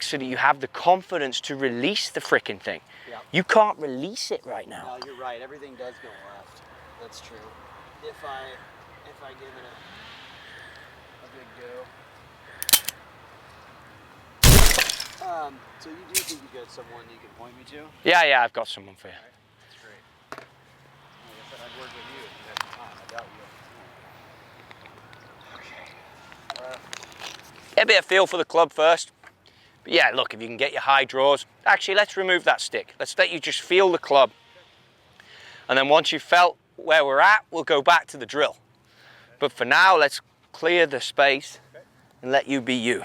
so that you have the confidence to release the frickin' thing. Yeah. You can't release it right now. No, you're right. Everything does go left. That's true. If I give it a good go. So you do think you got someone you can point me to? Yeah, I've got someone for you. All right. That's great. Like I said, I'd work with you if you had some time. I doubt you. Okay. Get a bit of feel for the club first. But yeah, look, if you can get your high draws. Actually, let's remove that stick. Let's let you just feel the club. And then once you've felt where we're at, we'll go back to the drill. But for now, let's clear the space and let you be you.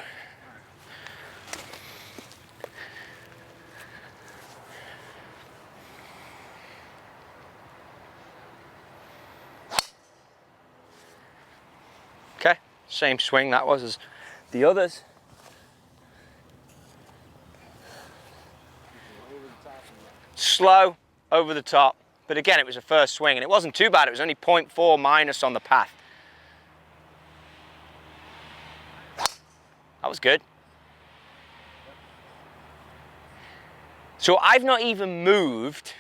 Okay, same swing that was as the others. Slow, over the top. But again, it was a first swing and it wasn't too bad. It was only 0.4 minus on the path. That was good. So I've not even moved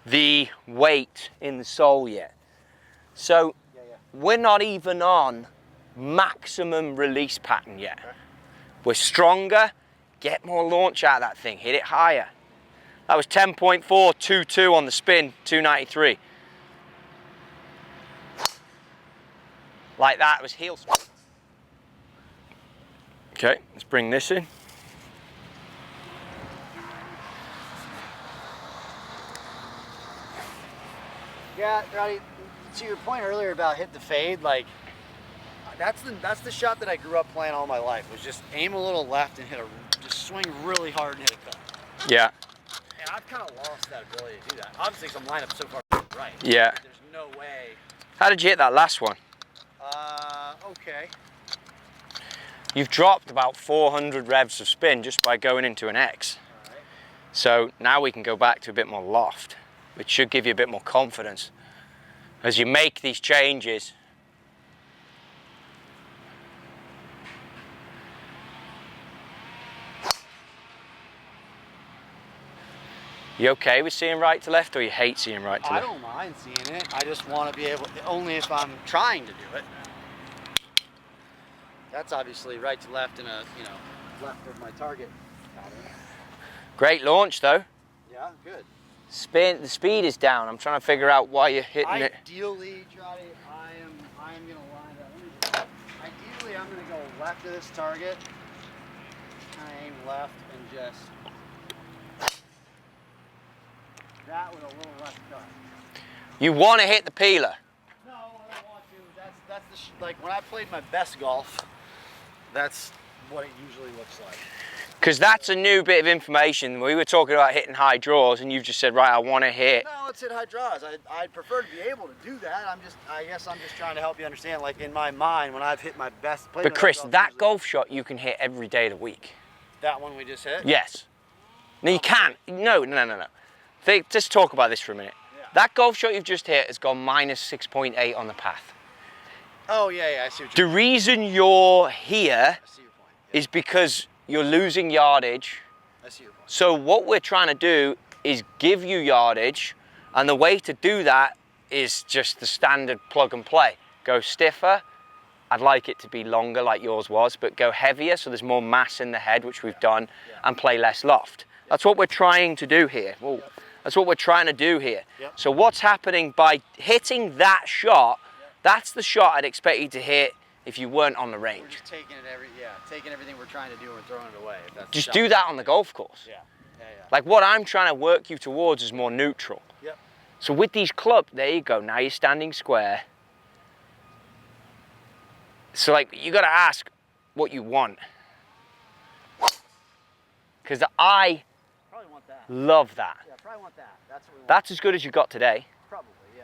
the weight in the sole yet. So we're not even on maximum release pattern yet. We're stronger, get more launch out of that thing, hit it higher. That was 10.422 on the spin, 293. Like that, it was heel spin. Okay, let's bring this in. Yeah, Trottie, to your point earlier about hit the fade, like that's the shot that I grew up playing all my life, was just aim a little left and just swing really hard and hit a cut. Yeah. And I've kind of lost that ability to do that. Obviously, some lineup so far right. Yeah. There's no way. How did you hit that last one? Okay. You've dropped about 400 revs of spin just by going into an X. All right. So now we can go back to a bit more loft, which should give you a bit more confidence as you make these changes. You okay with seeing right to left, or you hate seeing right to left? I don't mind seeing it. I just want to be able, only if I'm trying to do it. That's obviously right to left in a, left of my target pattern. Great launch though. Yeah, good. The speed is down. I'm trying to figure out why you're hitting it. Ideally, Trottie, I am going to line up. Ideally, I'm going to go left of this target. Kind of aim left and just that with a little left cut. You want to hit the peeler. No, I don't want to. That's like when I played my best golf. That's what it usually looks like. Because that's a new bit of information. We were talking about hitting high draws, and you've just said, right, I want to hit. No, let's hit high draws. I'd prefer to be able to do that. I guess I'm just trying to help you understand, like in my mind, when I've hit my best. But Chris, that golf shot you can hit every day of the week. That one we just hit? Yes. No, you can't. No. Just talk about this for a minute. Yeah. That golf shot you've just hit has gone minus 6.8 on the path. Oh, yeah, I see what you're saying. The reason you're here is because you're losing yardage. I see your point. So what we're trying to do is give you yardage, and the way to do that is just the standard plug and play. Go stiffer. I'd like it to be longer like yours was, but go heavier so there's more mass in the head, which we've done, and play less loft. That's what we're trying to do here. Well, that's what we're trying to do here. Yep. So what's happening by hitting that shot, that's the shot I'd expect you to hit if you weren't on the range. We're just taking everything we're trying to do and throwing it away. If that's just do that on the golf course. Yeah. Like what I'm trying to work you towards is more neutral. Yep. So with these clubs, there you go. Now you're standing square. So like you got to ask what you want, because I probably want that. Love that. Yeah, probably want that. That's what we want. That's as good as you got today. Probably, yeah.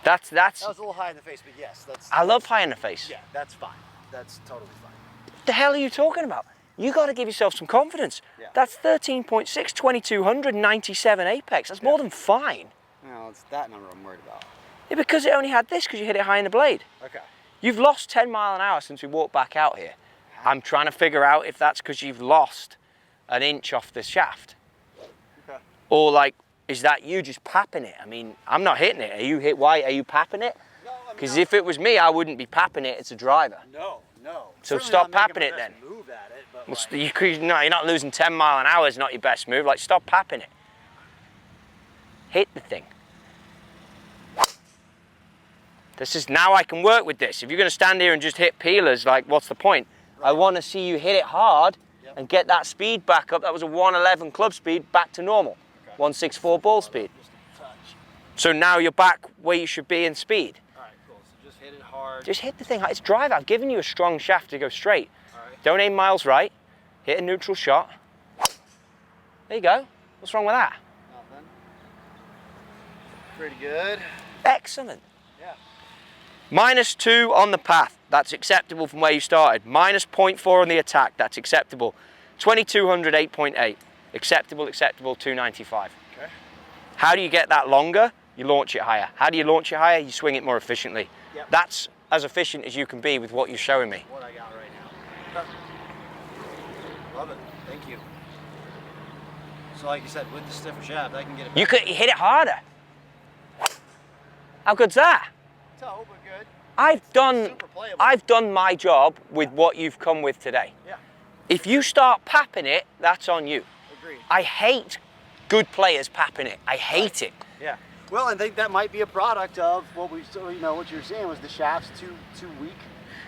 That's. That was a little high in the face, but yes, I love high in the face. Yeah, that's fine. That's totally fine. What the hell are you talking about? You got to give yourself some confidence. Yeah. That's 13.6, 2200, 97 apex. That's more than fine. No, it's that number I'm worried about. Yeah, because it only had this because you hit it high in the blade. Okay. You've lost 10 miles an hour since we walked back out here. I'm trying to figure out if that's because you've lost an inch off the shaft. Okay. Or like, is that you just papping it? I mean, I'm not hitting it. Are you papping it? No, Because if it was me, I wouldn't be papping it. It's a driver. No. So Certainly stop not making papping my it best then. Move at it, but Well, no, you're not losing 10 mile an hour. Is not your best move. Like, stop papping it. Hit the thing. This is, now I can work with this. If you're going to stand here and just hit peelers, like, what's the point? Right. I want to see you hit it hard and get that speed back up. That was a 111 club speed back to normal. Okay. 164 ball speed. So now you're back where you should be in speed. All right, cool. So just hit it hard. Just hit the thing. It's drive. I've given you a strong shaft to go straight. All right. Don't aim miles right. Hit a neutral shot. There you go. What's wrong with that? Nothing. Pretty good. Excellent. Yeah. -2 on the path. That's acceptable from where you started. -0.4 on the attack. That's acceptable. 2200, 8.8. Acceptable, 295. Okay. How do you get that longer? You launch it higher. How do you launch it higher? You swing it more efficiently. Yep. That's as efficient as you can be with what you're showing me. What I got right now. Love it. Thank you. So like you said, with the stiffer shaft, I can get it back. You could hit it harder. How good's that? Toe, but good. I've done my job with what you've come with today. Yeah. If you start papping it, that's on you. Agreed. I hate good players papping it. I hate it. Yeah. Well, I think that might be a product of what what you were saying was the shaft's too weak.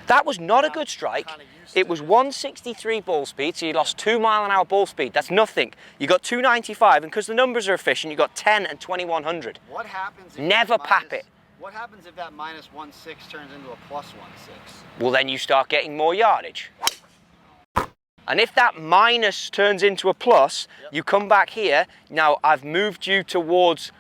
That was not a good strike. It was 163 ball speed, so you lost 2 mile an hour ball speed. That's nothing. You got 295, and because the numbers are efficient, you got 10 and 2100. What happens if never pap it? What happens if that -1.6 turns into a +1.6? Well, then you start getting more yardage. And if that minus turns into a plus, you come back here. Now, I've moved you towards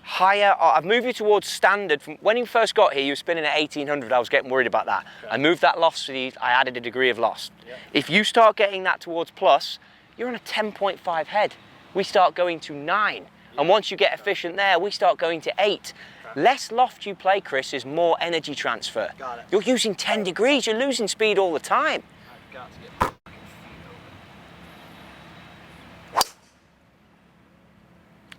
higher, I've moved you towards standard. From when you first got here, you were spinning at 1800. I was getting worried about that. Okay. I moved that loft speed, I added a degree of lost. Yep. If you start getting that towards plus, you're on a 10.5 head. We start going to 9. And once you get efficient there, we start going to 8. Okay. Less loft you play, Chris, is more energy transfer. Got it. You're using 10 degrees, you're losing speed all the time. I've got to get my feet open.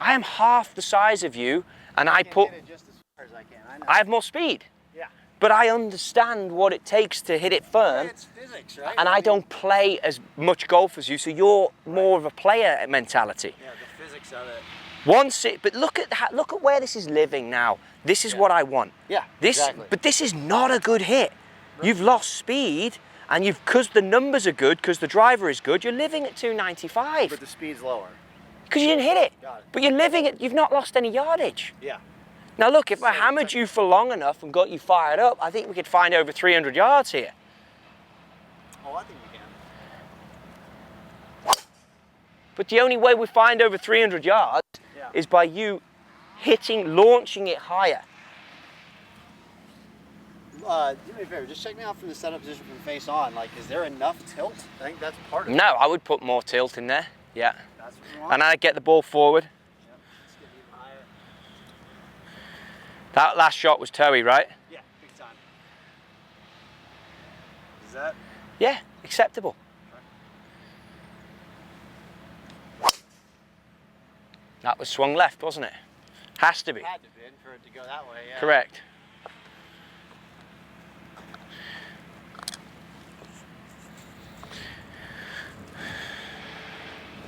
I am half the size of you, and I put... Get it just as far as I can. I know. I have more speed. Yeah. But I understand what it takes to hit it firm. It's physics, right? And I don't play as much golf as you, so you're more of a player mentality. Yeah, the physics of it. But look at where this is living now. This is what I want. Yeah, exactly. But this is not a good hit. Right. You've lost speed, and because the numbers are good, because the driver is good, you're living at 295. But the speed's lower. Because you didn't hit it. Got it. But you've not lost any yardage. Yeah. Now look, if I hammered you for long enough and got you fired up, I think we could find over 300 yards here. Oh, I think we can. But the only way we find over 300 yards is by you launching it higher. Do me a favor, just check me out from the setup position from face on. Like, is there enough tilt? I think that's part of it. No, I would put more tilt in there. Yeah. That's what you want? And I'd get the ball forward. Yep. Let's get even higher. That last shot was toey, right? Yeah, big time. Is that? Yeah, acceptable. Okay. That was swung left, wasn't it? Has to be. Had to be for it to go that way, yeah. Correct.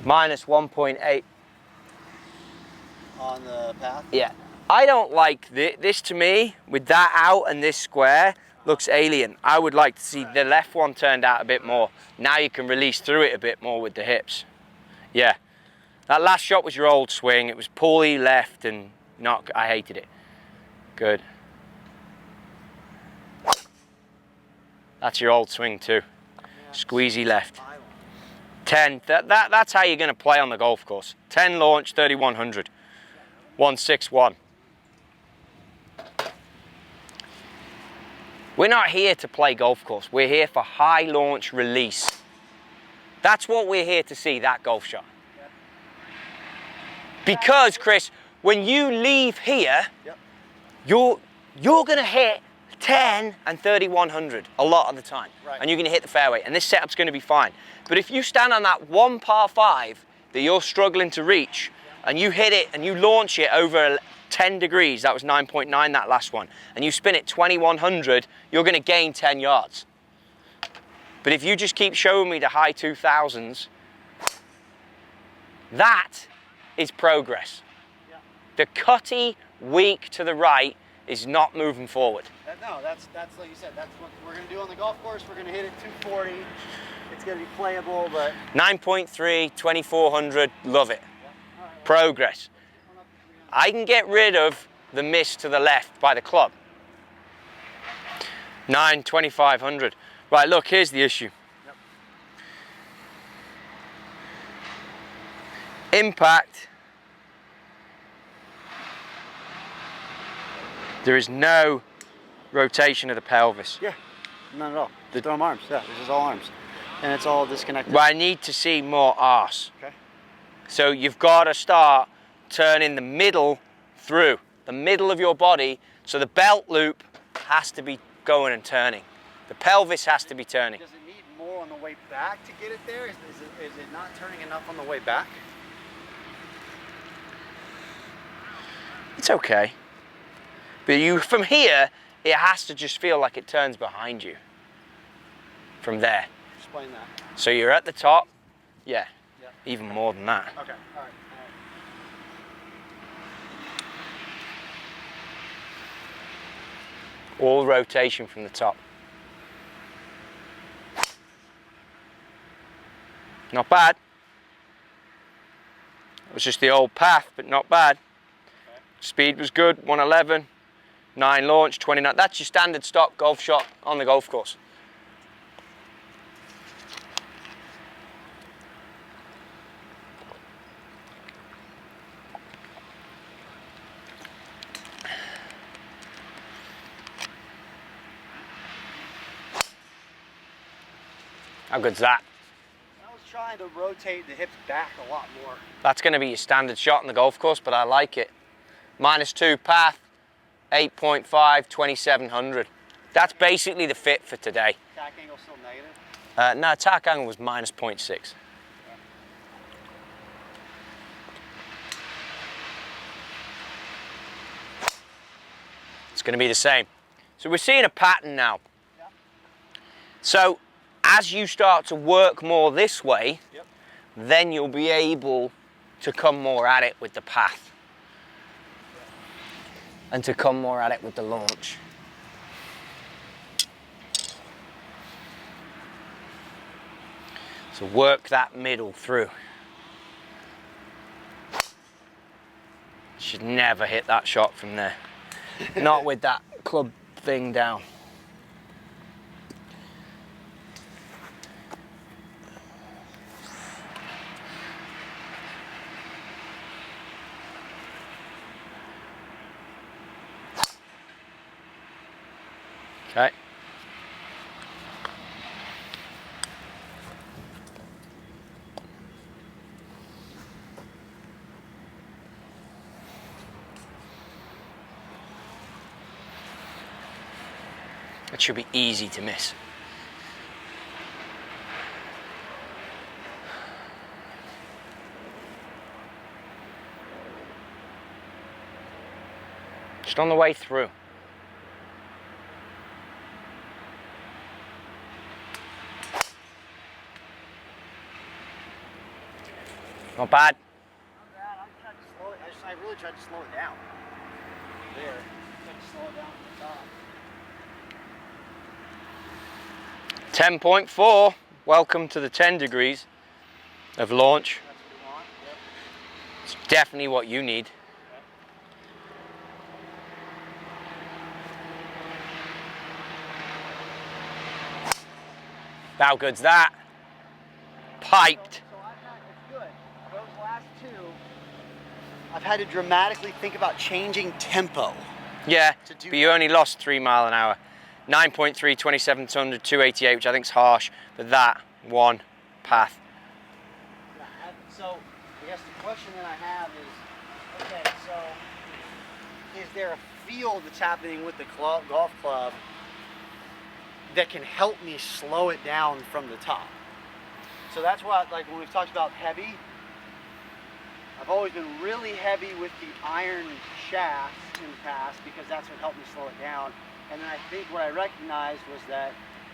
-1.8. On the path? Yeah. I don't like this to me, with that out and this square, looks alien. I would like to see the left one turned out a bit more. Now you can release through it a bit more with the hips. Yeah. That last shot was your old swing. It was poorly left and I hated it. Good. That's your old swing too. Yeah. Squeezy left. 10, that's how you're going to play on the golf course. 10 launch, 3100. 161. We're not here to play golf course. We're here for high launch release. That's what we're here to see, that golf shot. Because, Chris, when you leave here, you're going to hit 10 and 3100 a lot of the time, Right. and you're going to hit the fairway, and this setup's going to be fine. But if you stand on that one par 5 that you're struggling to reach, and you hit it and you launch it over 10 degrees, that was 9.9 that last one, and you spin it 2100, you're going to gain 10 yards. But if you just keep showing me the high 2000s, that is progress. Yeah. The cutty weak to the right is not moving forward. No, that's like you said, that's what we're going to do on the golf course. We're going to hit it 240. It's going to be playable, but 9.3, 2400, love it. yeah. All right, Progress. well, up to 300. I can get rid of the miss to the left by the club. 9, 2500. Right, look, here's the issue. Yep. Impact. There is no rotation of the pelvis. Yeah, not at all. Just throw them arms. Yeah, this is all arms. And it's all disconnected. Well, I need to see more arse. Okay. So you've got to start turning the middle through, the middle of your body, so the belt loop has to be going and turning. The pelvis has to be turning. Does it need more on the way back to get it there? Is it not turning enough on the way back? It's okay. But you, from here, it has to just feel like it turns behind you. From there. Explain that. So you're at the top. Yeah. Yeah. Even more than that. Okay. All right. All rotation from the top. Not bad. It was just the old path, but not bad. Okay. Speed was good, 111. 9 launch, 29. That's your standard stock golf shot on the golf course. How good's that? I was trying to rotate the hips back a lot more. That's going to be your standard shot on the golf course, but I like it. -2 path, 8.5, 2700. That's basically the fit for today. Tack angle still negative? No, attack angle was -0.6. It's going to be the same. So we're seeing a pattern now. Yeah. So as you start to work more this way, Yep. then you'll be able to come more at it with the path. And to come more at it with the launch. So work that middle through. Should never hit that shot from there. Not with that club thing down. Okay. That should be easy to miss. Just on the way through. Not bad. Not bad. I really tried to slow it down. There. Tried to slow it down from the top. 10.4. Welcome to the 10 degrees of launch. That's what we want. Yep. It's definitely what you need. How good's that? Piped. So I've had, it's good. Those last two, I've had to dramatically think about changing tempo. Yeah, To do but you only lost 3 miles an hour. 9.3, 2700, 288, which I think is harsh, but that one path. Yeah, so I guess the question that I have is, okay, so is there a feel that's happening with the golf club that can help me slow it down from the top. So that's why, like when we've talked about heavy, I've always been really heavy with the iron shafts in the past because that's what helped me slow it down. And then I think what I recognized was that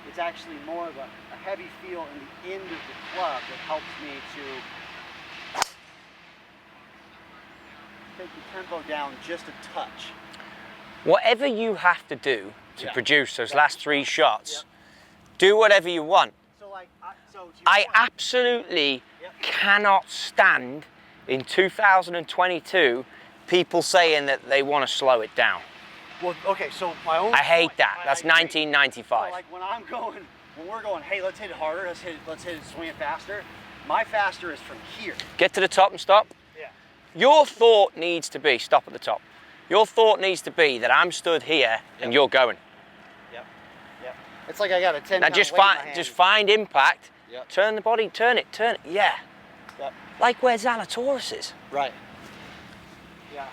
it's actually more of a heavy feel in the end of the club that helps me to take the tempo down just a touch. Whatever you have to do to produce those last 3 shots, do whatever you want. So like, I absolutely cannot stand in 2022 people saying that they want to slow it down. Well, okay, so my own. I hate that. That's 1995. So like when we're going, hey, let's hit it harder. Let's hit it, swing it faster. My faster is from here. Get to the top and stop. Yeah. Your thought needs to be stop at the top. Your thought needs to be that I'm stood here and you're going. Yep. Yep. It's like I got a 10. Now just find impact. Yep. Turn the body. Turn it. Yeah. Yep. Like where Zalatoris is. Right. Yeah.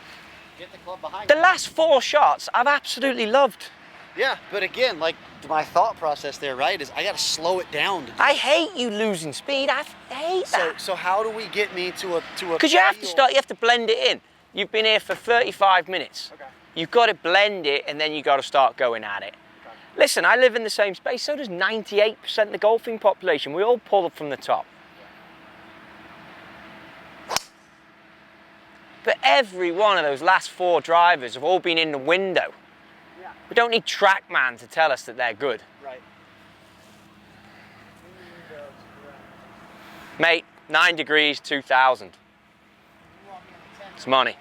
Get the club behind The you. last 4 shots I've absolutely loved. Yeah, but again, like my thought process there, right, is I got to slow it down. I hate you losing speed. I hate that. So how do we get me to a? Because you have to start. You have to blend it in. You've been here for 35 minutes. Okay. You've got to blend it, and then you got to start going at it. Okay. Listen, I live in the same space. So does 98% of the golfing population. We all pull up from the top. But every one of those last 4 drivers have all been in the window. Yeah. We don't need TrackMan to tell us that they're good. Right. Mate, 9 degrees, 2000. It's money.